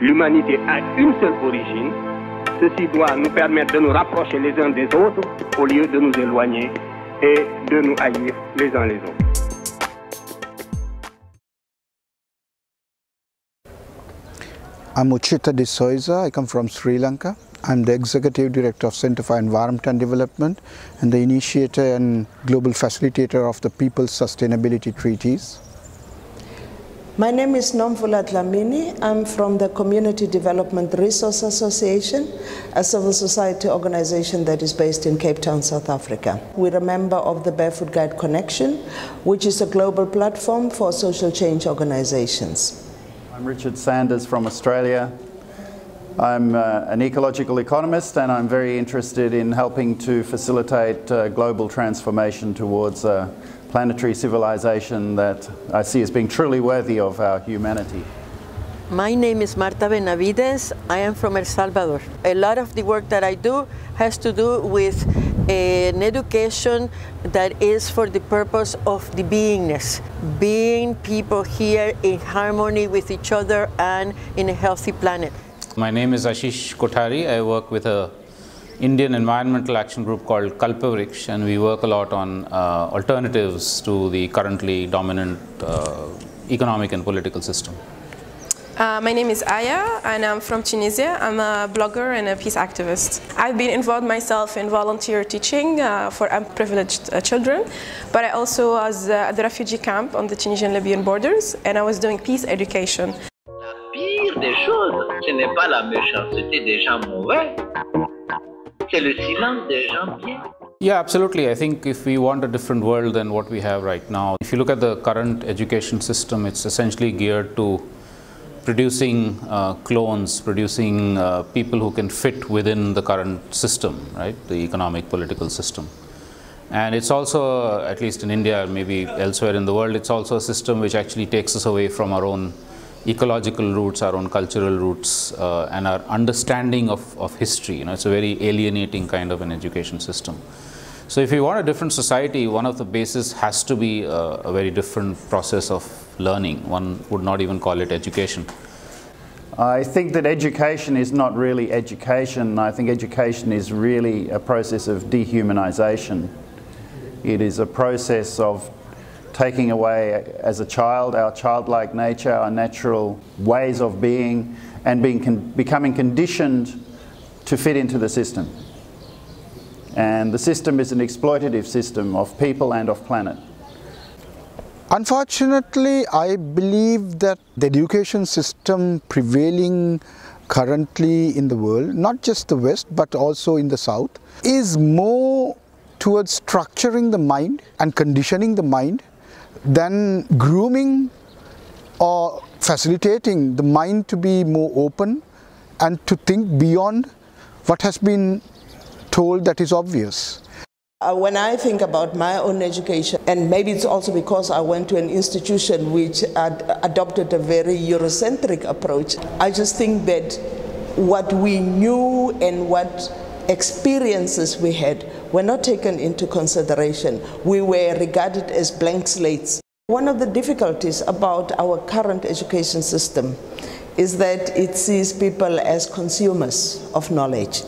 l'humanité a une seule origine. Ceci doit nous permettre de nous rapprocher les uns des autres au lieu de nous éloigner et de nous haïr les uns les autres. I'm Uchita de Souza. I come from Sri Lanka. I'm the Executive Director of Center for Environment and Development and the initiator and global facilitator of the People's Sustainability Treaties. My name is Nomvula Dlamini. I'm from the Community Development Resource Association, a civil society organization that is based in Cape Town, South Africa. We're a member of the Barefoot Guide Connection, which is a global platform for social change organizations. I'm Richard Sanders from Australia. I'm an ecological economist, and I'm very interested in helping to facilitate global transformation towards a planetary civilization that I see as being truly worthy of our humanity. My name is Marta Benavides. I am from El Salvador. A lot of the work that I do has to do with an education that is for the purpose of the beingness, being people here in harmony with each other and in a healthy planet. My name is Ashish Kothari. I work with an Indian environmental action group called Kalpavriksha, and we work a lot on alternatives to the currently dominant economic and political system. My name is Aya, and I'm from Tunisia. I'm a blogger and a peace activist. I've been involved myself in volunteer teaching for unprivileged children, but I also was at the refugee camp on the Tunisian-Libyan borders, and I was doing peace education. La pire des choses, ce n'est pas la méchanceté des gens mauvais, c'est le silence des gens bien. Yeah, absolutely. I think if we want a different world than what we have right now, if you look at the current education system, it's essentially geared to producing clones, producing people who can fit within the current system, right? The economic, political system. And it's also, at least in India, maybe elsewhere in the world, it's also a system which actually takes us away from our own ecological roots, our own cultural roots, and our understanding of history. You know, it's a very alienating kind of an education system. So if you want a different society, one of the bases has to be a very different process of learning. One would not even call it education. I think that education is not really education. I think education is really a process of dehumanization. It is a process of taking away, as a child, our childlike nature, our natural ways of being, and becoming conditioned to fit into the system. And the system is an exploitative system of people and of planet. Unfortunately, I believe that the education system prevailing currently in the world, not just the West but also in the South, is more towards structuring the mind and conditioning the mind than grooming or facilitating the mind to be more open and to think beyond what has been told that is obvious. When I think about my own education, and maybe it's also because I went to an institution which adopted a very Eurocentric approach, I just think that what we knew and what experiences we had were not taken into consideration. We were regarded as blank slates. One of the difficulties about our current education system is that it sees people as consumers of knowledge.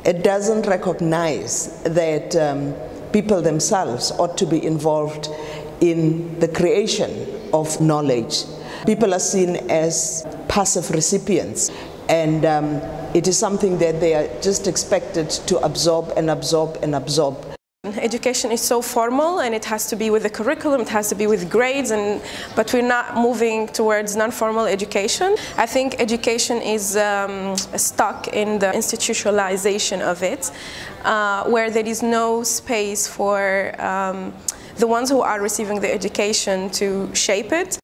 It doesn't recognize that people themselves ought to be involved in the creation of knowledge. People are seen as passive recipients, and it is something that they are just expected to absorb and absorb and absorb. Education is so formal, and it has to be with the curriculum, it has to be with grades, but we're not moving towards non-formal education. I think education is stuck in the institutionalization of it, where there is no space for the ones who are receiving the education to shape it.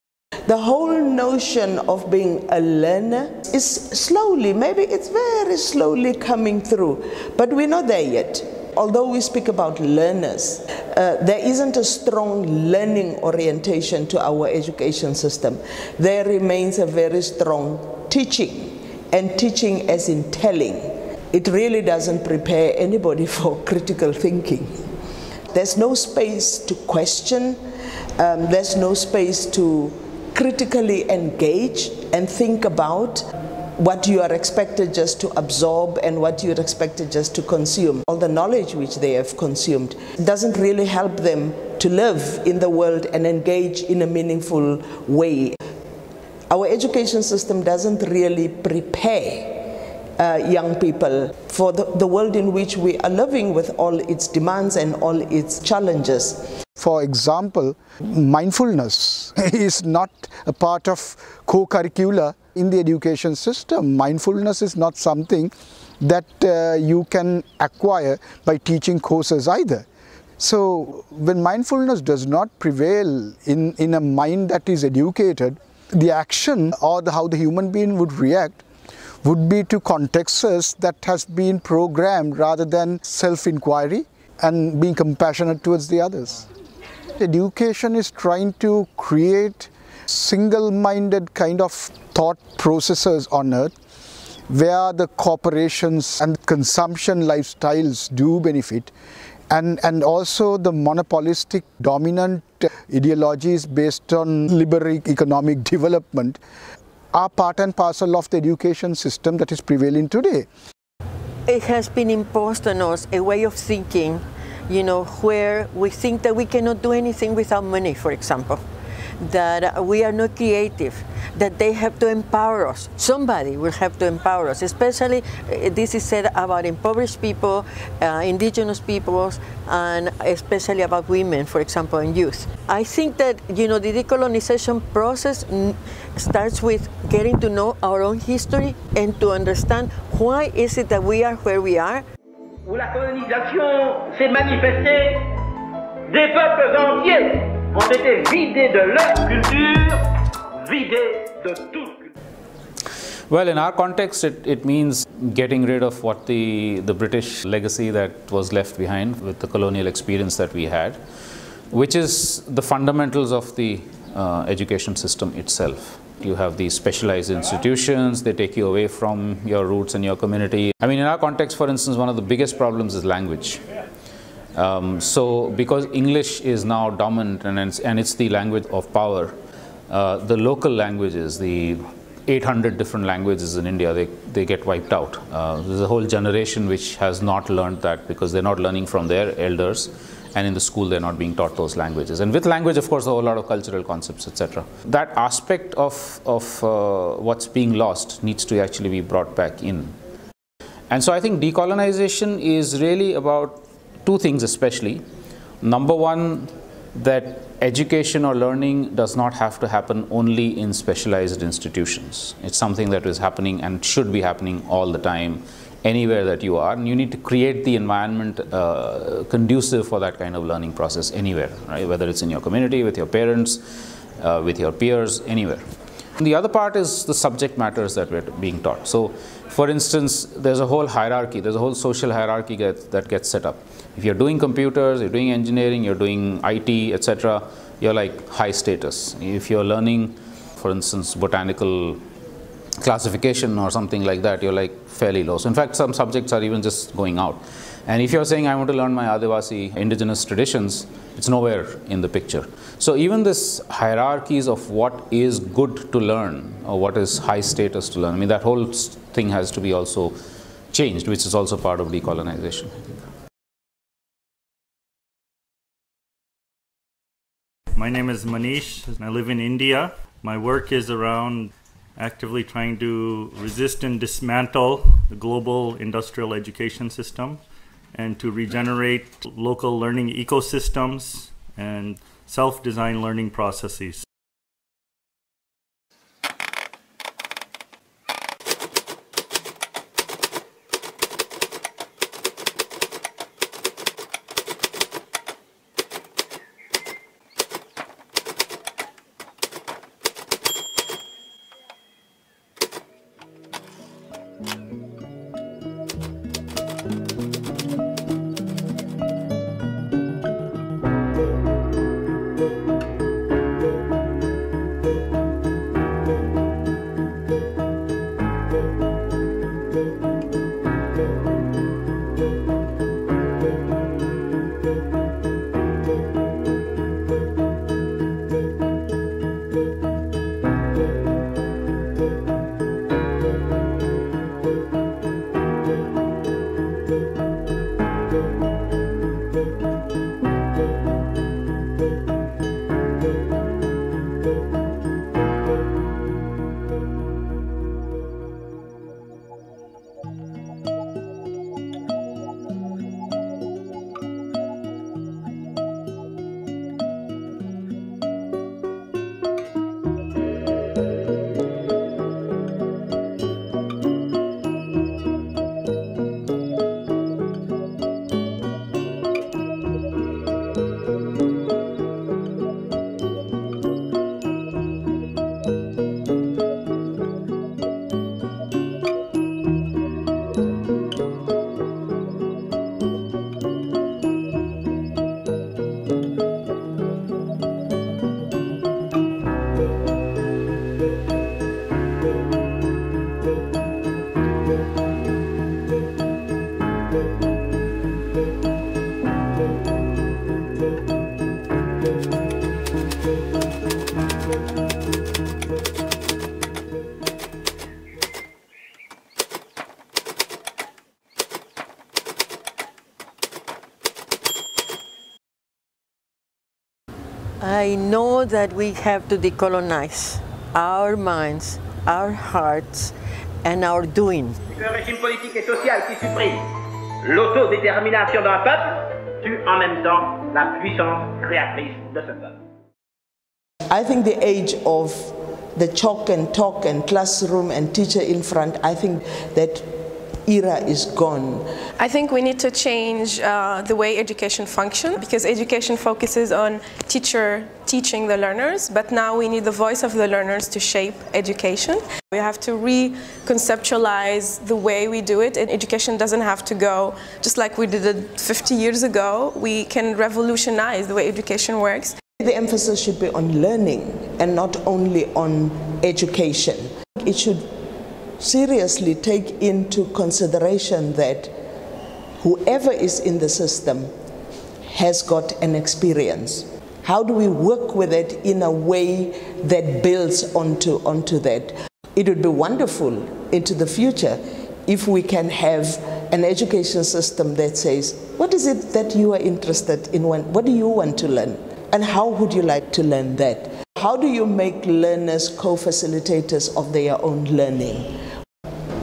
The whole notion of being a learner is slowly, maybe it's very slowly coming through, but we're not there yet. Although we speak about learners, there isn't a strong learning orientation to our education system. There remains a very strong teaching, and teaching as in telling. It really doesn't prepare anybody for critical thinking. There's no space to question, there's no space to critically engage and think about. what you are expected just to absorb and what you are expected just to consume. All the knowledge which they have consumed doesn't really help them to live in the world and engage in a meaningful way. Our education system doesn't really prepare young people for the world in which we are living, with all its demands and all its challenges. For example, mindfulness is not a part of co-curricular in the education system. Mindfulness is not something that you can acquire by teaching courses either. So when mindfulness does not prevail in a mind that is educated, the action or how the human being would react would be to contexts that has been programmed rather than self-inquiry and being compassionate towards the others. Education is trying to create single-minded kind of thought processes on earth where the corporations and consumption lifestyles do benefit, and also the monopolistic dominant ideologies based on liberal economic development are part and parcel of the education system that is prevailing today. It has been imposed on us a way of thinking, where we think that we cannot do anything without money, for example, that we are not creative, that they have to empower us. Somebody will have to empower us, especially this is said about impoverished people, indigenous peoples, and especially about women, for example, and youth. I think that, the decolonization process starts with getting to know our own history and to understand why is it that we are where we are. Où la colonisation s'est manifestée, des peuples entiers ont été vidés de leur culture, vidés de toute culture. Well, in our context, it means getting rid of what the British legacy that was left behind with the colonial experience that we had, which is the fundamentals of the education system itself. You have these specialized institutions, they take you away from your roots and your community. I mean, in our context, for instance, one of the biggest problems is language. So because English is now dominant and it's the language of power, the local languages, the 800 different languages in India, they get wiped out. There's a whole generation which has not learned that because they're not learning from their elders, and in the school they're not being taught those languages. And with language, of course, a whole lot of cultural concepts, etc. That aspect of what's being lost needs to actually be brought back in. And so I think decolonization is really about two things especially. Number one, that education or learning does not have to happen only in specialized institutions. It's something that is happening and should be happening all the time, anywhere that you are, and you need to create the environment conducive for that kind of learning process anywhere, right? Whether it's in your community, with your parents, with your peers, anywhere. And the other part is the subject matters that we're being taught. So, for instance, there's a whole hierarchy, there's a whole social hierarchy that gets set up. If you're doing computers, you're doing engineering, you're doing IT, etc., you're like high status. If you're learning, for instance, botanical classification or something like that, you're like fairly low. So in fact, some subjects are even just going out. And if you're saying I want to learn my Adivasi indigenous traditions, it's nowhere in the picture. So even this hierarchies of what is good to learn or what is high status to learn, I mean, that whole thing has to be also changed, which is also part of decolonization. My name is Manish and I live in India. My work is around actively trying to resist and dismantle the global industrial education system and to regenerate local learning ecosystems and self-designed learning processes. I know that we have to decolonize our minds, our hearts, and our doing. Le régime politique et social qui supprime l'autodétermination d'un peuple tue en même temps la puissance créatrice de ce peuple. I think the age of the chalk and talk and classroom and teacher in front, I think that era is gone. I think we need to change the way education functions, because education focuses on teacher teaching the learners, but now we need the voice of the learners to shape education. We have to reconceptualize the way we do it, and education doesn't have to go just like we did it 50 years ago. We can revolutionize the way education works. The emphasis should be on learning and not only on education. It should seriously take into consideration that whoever is in the system has got an experience. How do we work with it in a way that builds onto that? It would be wonderful into the future if we can have an education system that says, what is it that you are interested in? What do you want to learn? And how would you like to learn that? How do you make learners co-facilitators of their own learning?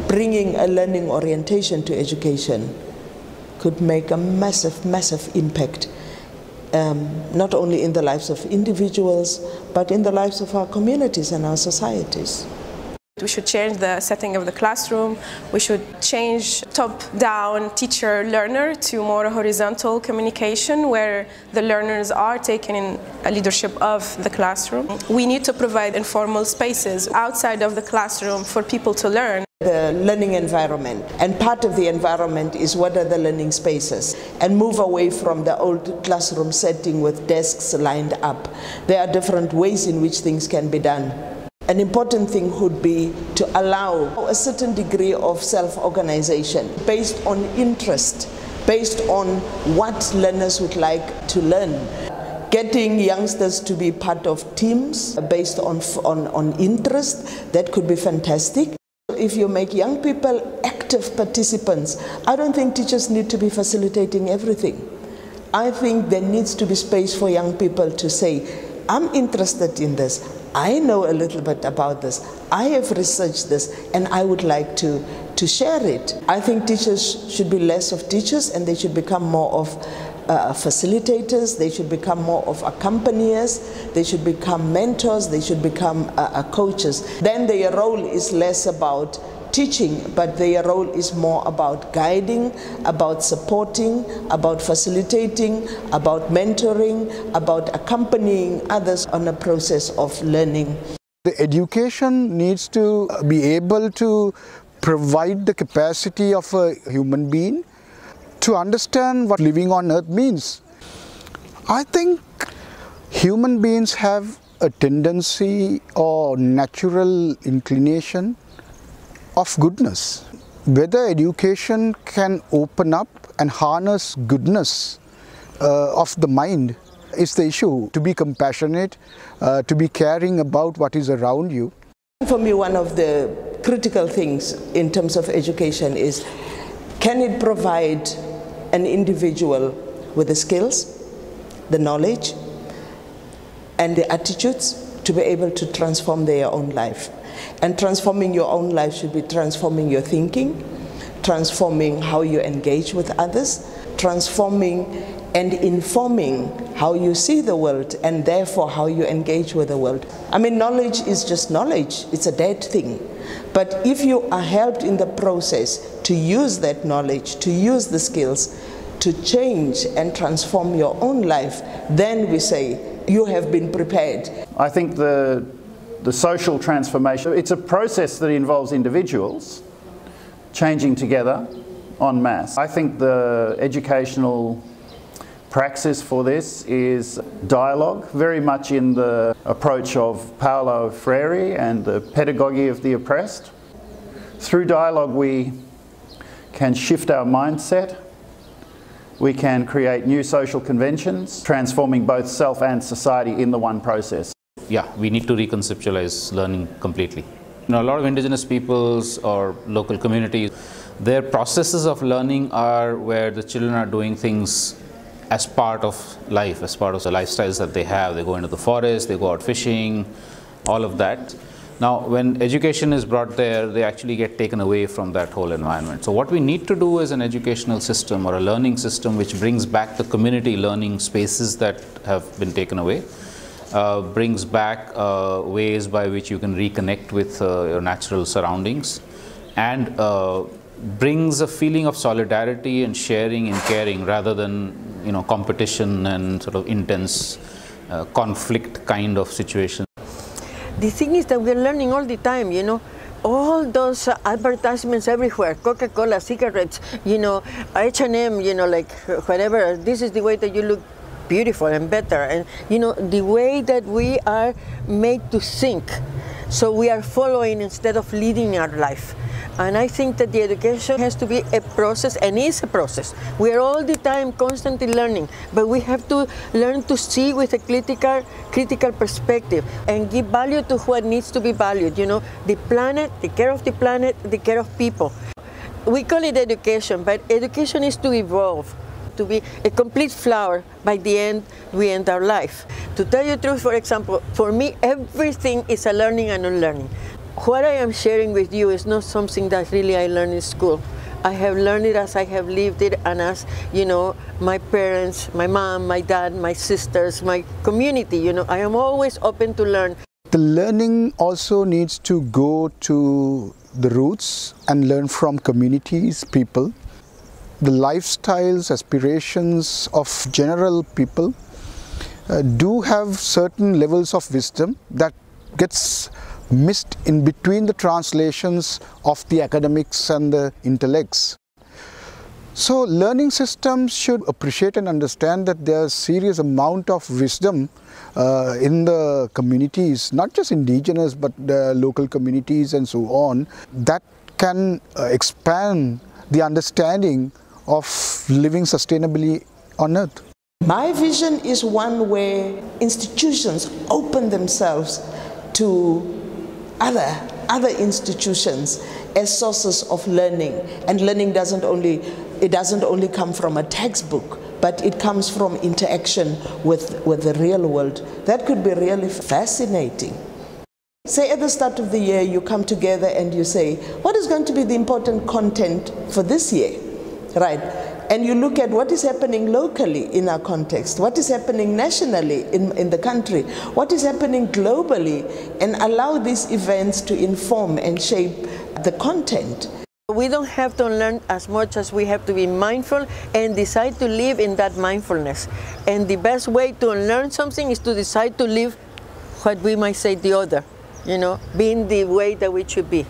Bringing a learning orientation to education could make a massive, massive impact, not only in the lives of individuals, but in the lives of our communities and our societies. We should change the setting of the classroom. We should change top-down teacher-learner to more horizontal communication where the learners are taking in a leadership of the classroom. We need to provide informal spaces outside of the classroom for people to learn. The learning environment, and part of the environment is what are the learning spaces, and move away from the old classroom setting with desks lined up. There are different ways in which things can be done. An important thing would be to allow a certain degree of self-organization based on interest, based on what learners would like to learn. Getting youngsters to be part of teams based on interest, that could be fantastic. If you make young people active participants, I don't think teachers need to be facilitating everything. I think there needs to be space for young people to say, I'm interested in this, I know a little bit about this, I have researched this, and I would like to share it. I think teachers should be less of teachers and they should become more of facilitators, they should become more of accompaniers, they should become mentors, they should become coaches. Then their role is less about teaching, but their role is more about guiding, about supporting, about facilitating, about mentoring, about accompanying others on a process of learning. The education needs to be able to provide the capacity of a human being to understand what living on earth means. I think human beings have a tendency or natural inclination of goodness. Whether education can open up and harness goodness of the mind is the issue. To be compassionate, to be caring about what is around you. For me, one of the critical things in terms of education is, can it provide an individual with the skills, the knowledge, and the attitudes to be able to transform their own life. And transforming your own life should be transforming your thinking, transforming how you engage with others, transforming and informing how you see the world and therefore how you engage with the world. I mean, knowledge is just knowledge. It's a dead thing. But if you are helped in the process to use that knowledge, to use the skills, to change and transform your own life, then we say you have been prepared. I think the social transformation, it's a process that involves individuals changing together en masse. I think the educational praxis for this is dialogue, very much in the approach of Paulo Freire and the pedagogy of the oppressed. Through dialogue we can shift our mindset, we can create new social conventions, transforming both self and society in the one process. Yeah, we need to reconceptualize learning completely. You know, a lot of indigenous peoples or local communities, their processes of learning are where the children are doing things as part of life, as part of the lifestyles that they have. They go into the forest, they go out fishing, all of that. Now, when education is brought there, they actually get taken away from that whole environment. So what we need to do is an educational system or a learning system which brings back the community learning spaces that have been taken away, brings back ways by which you can reconnect with your natural surroundings, and brings a feeling of solidarity and sharing and caring rather than, you know, competition and sort of intense conflict kind of situation. The thing is that we're learning all the time, you know, all those advertisements everywhere, Coca-Cola, cigarettes, you know, H&M, you know, like whatever, this is the way that you look beautiful and better, and you know, the way that we are made to think, so we are following instead of leading our life. And I think that the education has to be a process, and is a process. We are all the time constantly learning, but we have to learn to see with a critical perspective and give value to what needs to be valued. You know, the planet, the care of the planet, the care of people. We call it education, but education is to evolve, to be a complete flower. By the end, we end our life. To tell you the truth, for example, for me, everything is a learning and unlearning. What I am sharing with you is not something that really I learned in school. I have learned it as I have lived it, and as, you know, my parents, my mom, my dad, my sisters, my community, you know, I am always open to learn. The learning also needs to go to the roots and learn from communities, people. The lifestyles, aspirations of general people do have certain levels of wisdom that gets missed in between the translations of the academics and the intellects. So learning systems should appreciate and understand that there is serious amount of wisdom in the communities, not just indigenous but the local communities and so on, that can expand the understanding of living sustainably on earth. My vision is one where institutions open themselves to other institutions as sources of learning, and learning doesn't only come from a textbook, but it comes from interaction with the real world. That could be really fascinating. Say at the start of the year you come together and you say, what is going to be the important content for this year, right? And you look at what is happening locally in our context, what is happening nationally in the country, what is happening globally, and allow these events to inform and shape the content. We don't have to learn as much as we have to be mindful and decide to live in that mindfulness. And the best way to unlearn something is to decide to live what we might say the other, you know, being the way that we should be.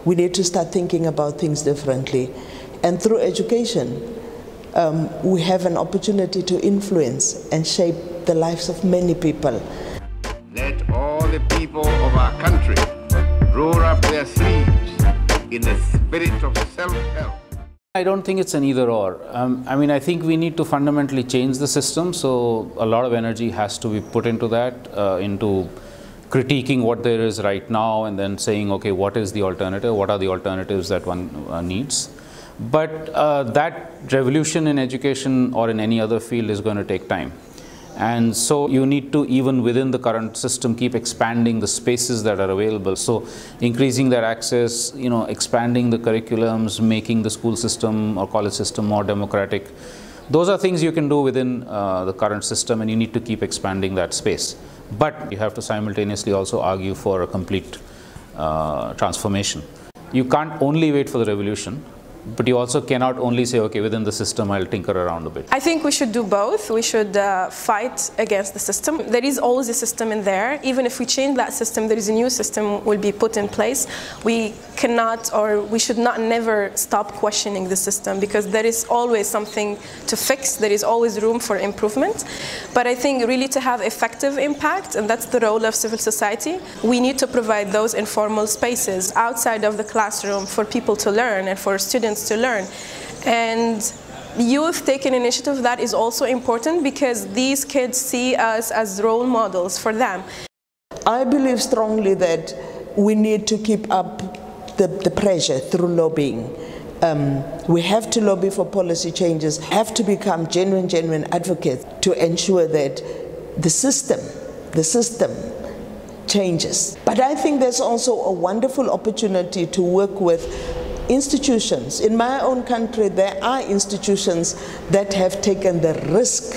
We need to start thinking about things differently. And through education, we have an opportunity to influence and shape the lives of many people. Let all the people of our country roll up their sleeves in the spirit of self-help. I don't think it's an either or. I mean, I think we need to fundamentally change the system, so a lot of energy has to be put into that, into critiquing what there is right now and then saying, okay, what is the alternative? What are the alternatives that one needs? But that revolution in education or in any other field is going to take time. And so you need to, even within the current system, keep expanding the spaces that are available. So increasing their access, expanding the curriculums, making the school system or college system more democratic. Those are things you can do within the current system, and you need to keep expanding that space. But you have to simultaneously also argue for a complete transformation. You can't only wait for the revolution, but you also cannot only say, okay, within the system I'll tinker around a bit. I think we should do both. We should fight against the system. There is always a system in there. Even if we change that system, there is a new system will be put in place. We cannot, or we should not never stop questioning the system, because there is always something to fix. There is always room for improvement. But I think really to have effective impact, and that's the role of civil society, we need to provide those informal spaces outside of the classroom for people to learn and for students to learn. And youth taking initiative, that is also important, because these kids see us as role models for them. I believe strongly that we need to keep up the pressure through lobbying. We have to lobby for policy changes, have to become genuine advocates to ensure that the system changes. But I think there's also a wonderful opportunity to work with institutions. In my own country, there are institutions that have taken the risk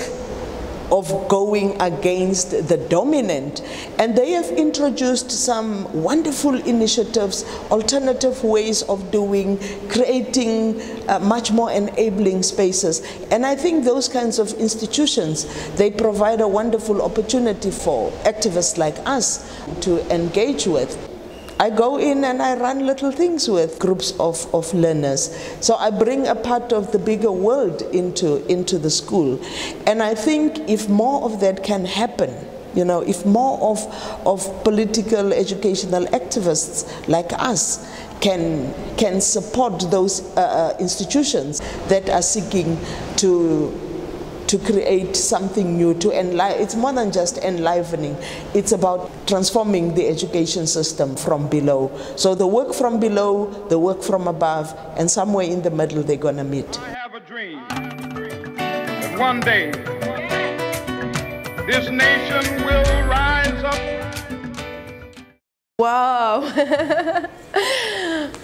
of going against the dominant, and they have introduced some wonderful initiatives, alternative ways of doing, creating much more enabling spaces. And I think those kinds of institutions, they provide a wonderful opportunity for activists like us to engage with. I go in and I run little things with groups of learners. So I bring a part of the bigger world into the school. And I think if more of that can happen, if more of political educational activists like us can support those institutions that are seeking to create something new, to enliven. It's more than just enlivening. It's about transforming the education system from below. So the work from below, the work from above, and somewhere in the middle they're going to meet. I have a dream that one day this nation will rise up. Wow.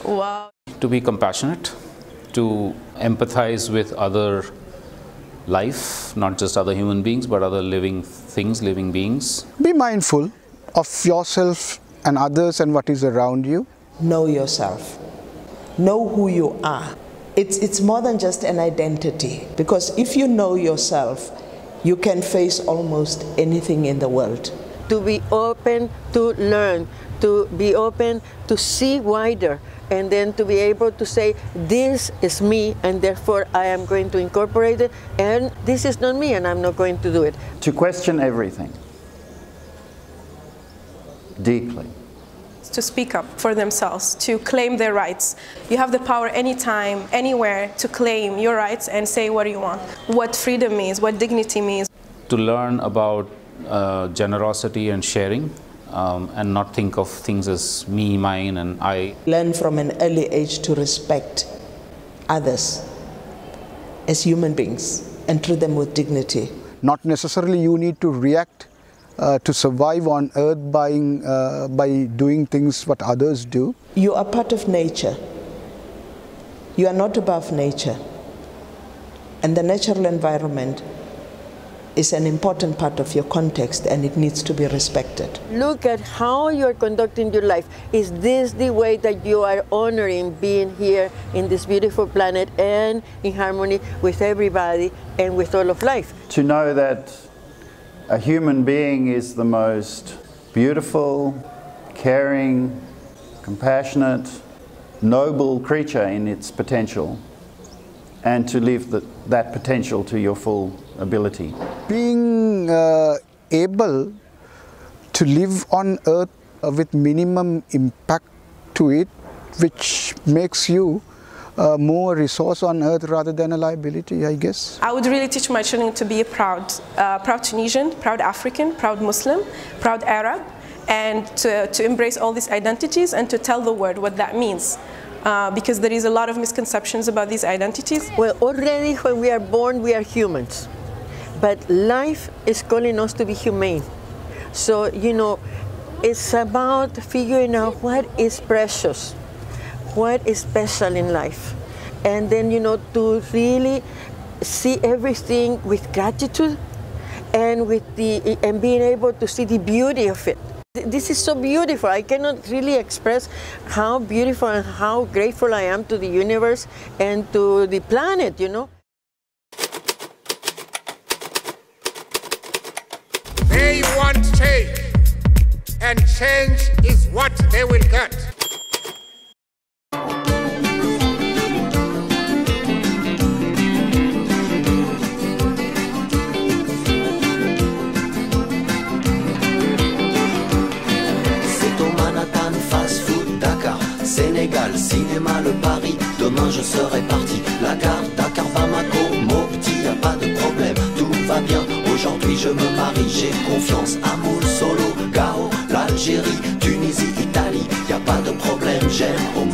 Wow. To be compassionate, to empathize with other life, not just other human beings, but other living things, living beings. Be mindful of yourself and others and what is around you. Know yourself. Know who you are. It's more than just an identity, because if you know yourself, you can face almost anything in the world. To be open to learn, to be open to see wider, and then to be able to say, this is me, and therefore I am going to incorporate it, and this is not me, and I'm not going to do it. To question everything deeply. To speak up for themselves, to claim their rights. You have the power anytime, anywhere, to claim your rights and say what you want, what freedom means, what dignity means. To learn about generosity and sharing, and not think of things as me, mine, and I. Learn from an early age to respect others as human beings and treat them with dignity. Not necessarily you need to react to survive on earth by doing things what others do. You are part of nature. You are not above nature. And the natural environment is an important part of your context, and it needs to be respected. Look at how you're conducting your life. Is this the way that you are honoring being here in this beautiful planet and in harmony with everybody and with all of life? To know that a human being is the most beautiful, caring, compassionate, noble creature in its potential, and to live that potential to your full ability. Being able to live on earth with minimum impact to it, which makes you more resource on earth rather than a liability, I guess. I would really teach my children to be a proud Tunisian, proud African, proud Muslim, proud Arab, and to embrace all these identities and to tell the world what that means. Because there is a lot of misconceptions about these identities. Well, already when we are born, we are humans. But life is calling us to be humane. So, you know, it's about figuring out what is precious, what is special in life. And then, you know, to really see everything with gratitude and being able to see the beauty of it. This is so beautiful. I cannot really express how beautiful and how grateful I am to the universe and to the planet, you know. They want change, and change is what they will get. Sénégal, cinéma, le Paris, demain je serai parti. La gare, Dakar, Bamako, Mopti, y a pas de problème, tout va bien. Aujourd'hui je me marie, j'ai confiance, amour, solo, Gao, l'Algérie, Tunisie, Italie, y a pas de problème, j'aime au